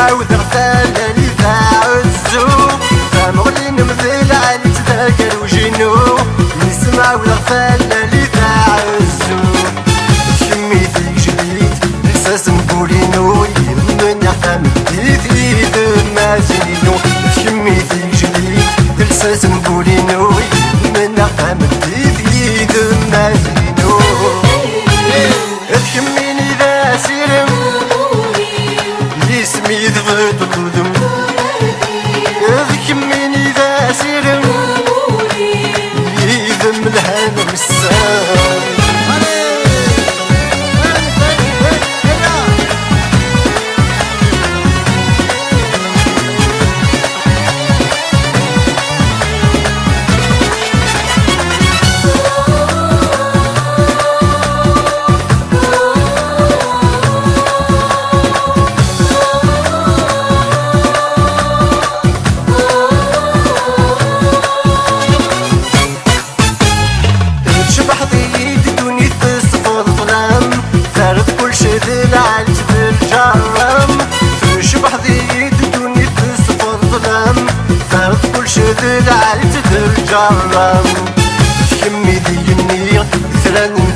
عاود غفال اللي تعزو فمغلي نمثل علي تذاكر وجنو نسمع عاود غفال اللي تعزو شمي فيك جديد احساس نقولينو يمن يحتم في دم زينو شمي فيك جديد احساس نقولينو يمن يحتم في دم زينو تحميني ذا سيرم اسمي ذغد القدم ذكميني ذا سيرم يذم الهنا مسام شذل على الجرام كمي ديني ثلان